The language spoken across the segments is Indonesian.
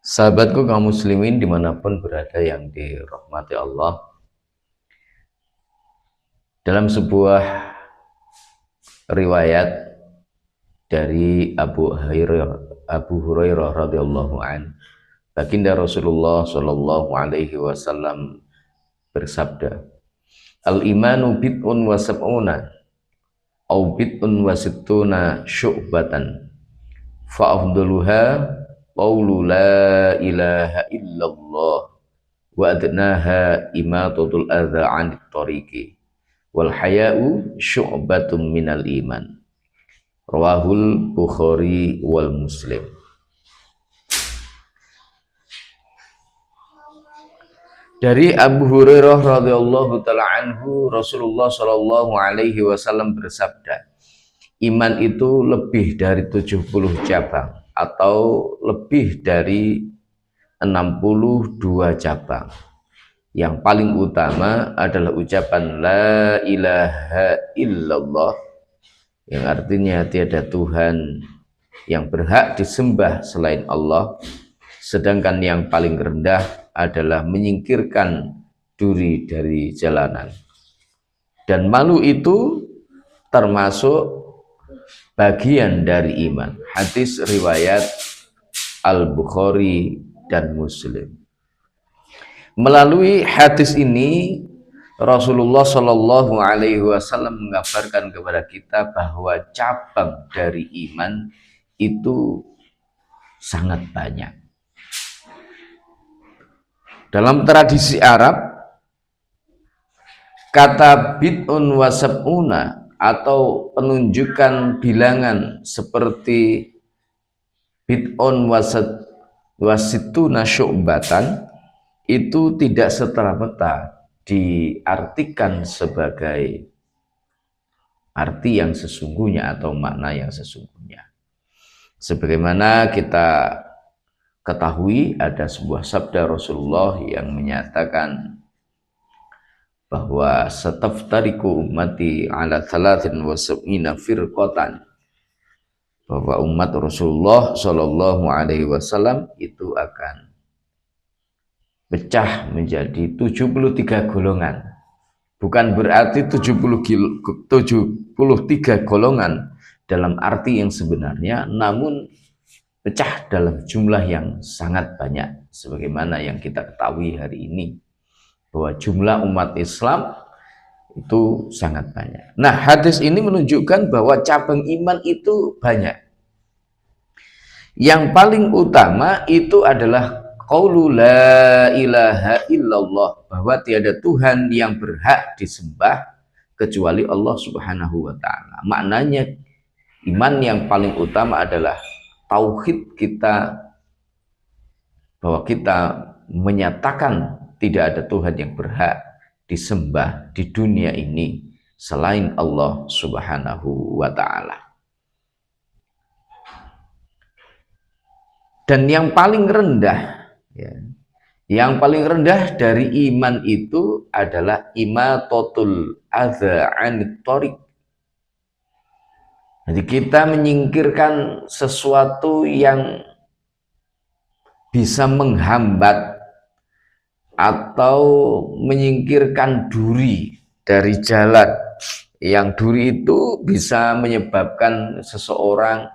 Sahabatku kaum muslimin dimanapun berada yang dirahmati Allah, dalam sebuah riwayat dari Abu Hurairah radhiyallahu an, baginda Rasulullah Shallallahu alaihi wasallam bersabda, al imanu bid'un wa sab'una au bid'un wa sittuna syu'batan fa afdaluha qaulu la ilaha illallah wa adnaha imatatul adza 'anit tariqi wal haya'u syu'batun minal iman. Rawahul Bukhari wal Muslim. Dari Abu Hurairah radhiyallahu taala anhu, Rasulullah shallallahu alaihi wasallam bersabda, iman itu lebih dari 70 cabang atau lebih dari 62 cabang. Yang paling utama adalah ucapan la ilaha illallah, yang artinya tiada Tuhan yang berhak disembah selain Allah. Sedangkan yang paling rendah adalah menyingkirkan duri dari jalanan. Dan malu itu termasuk bagian dari iman. Hadis riwayat Al-Bukhari dan Muslim. Melalui hadis ini Rasulullah Shallallahu alaihi wasallam mengabarkan kepada kita bahwa cabang dari iman itu sangat banyak. Dalam tradisi Arab, kata bid'un wa sab'una atau penunjukan bilangan seperti bid'un wa sittuna syu'batan itu tidak serta-merta diartikan sebagai arti yang sesungguhnya atau makna yang sesungguhnya. Sebagaimana kita ketahui, ada sebuah sabda Rasulullah yang menyatakan bahwa sataftariku ummati ala 73 firqatan, bahwa umat Rasulullah Shallallahu alaihi wasallam itu akan pecah menjadi 73 golongan. Bukan berarti 73 golongan dalam arti yang sebenarnya, namun pecah dalam jumlah yang sangat banyak. Sebagaimana yang kita ketahui hari ini, bahwa jumlah umat Islam itu sangat banyak. Nah, hadis ini menunjukkan bahwa cabang iman itu banyak. Yang paling utama itu adalah qaulu la ilaha illallah, bahwa tiada Tuhan yang berhak disembah kecuali Allah Subhanahu wa taala. Maknanya iman yang paling utama adalah tauhid kita, bahwa kita menyatakan tidak ada Tuhan yang berhak disembah di dunia ini selain Allah Subhanahu wa taala. Dan yang paling rendah, yang paling rendah dari iman itu adalah imatatul adza 'anit thariq. Jadi kita menyingkirkan sesuatu yang bisa menghambat atau menyingkirkan duri dari jalan. Yang duri itu bisa menyebabkan seseorang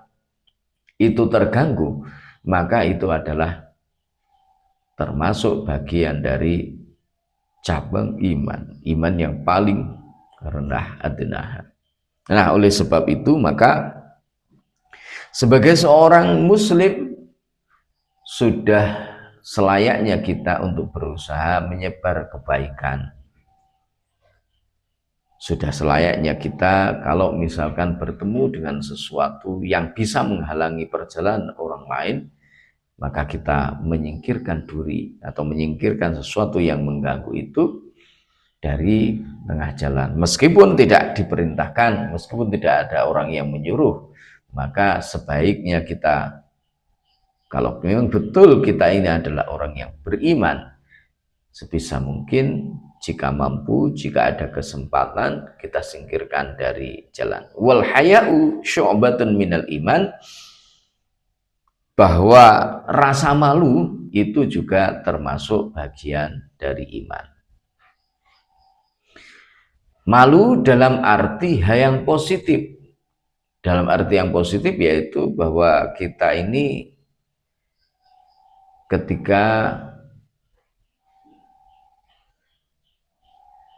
itu terganggu, maka itu adalah termasuk bagian dari cabang iman yang paling rendah adnaha. Nah, oleh sebab itu maka sebagai seorang muslim sudah selayaknya kita untuk berusaha menyebar kebaikan. Sudah selayaknya kita kalau misalkan bertemu dengan sesuatu yang bisa menghalangi perjalanan orang lain, maka kita menyingkirkan duri atau menyingkirkan sesuatu yang mengganggu itu dari tengah jalan. Meskipun tidak diperintahkan, meskipun tidak ada orang yang menyuruh, maka sebaiknya kita, kalau memang betul kita ini adalah orang yang beriman, sebisa mungkin jika mampu, jika ada kesempatan, kita singkirkan dari jalan. Wal haya'u syu'batun minal iman, bahwa rasa malu itu juga termasuk bagian dari iman. Malu dalam arti hal yang positif. Dalam arti yang positif yaitu bahwa kita ini ketika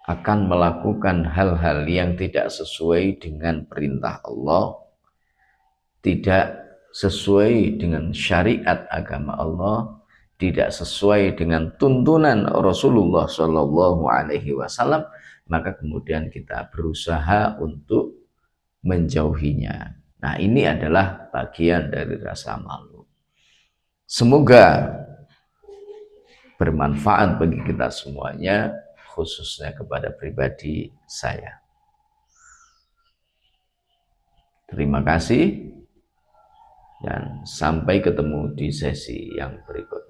akan melakukan hal-hal yang tidak sesuai dengan perintah Allah, tidak sesuai dengan syariat agama Allah, tidak sesuai dengan tuntunan Rasulullah Shallallahu Alaihi Wasallam, maka kemudian kita berusaha untuk menjauhinya. Nah, ini adalah bagian dari rasa malu. Semoga bermanfaat bagi kita semuanya, khususnya kepada pribadi saya. Terima kasih dan sampai ketemu di sesi yang berikutnya.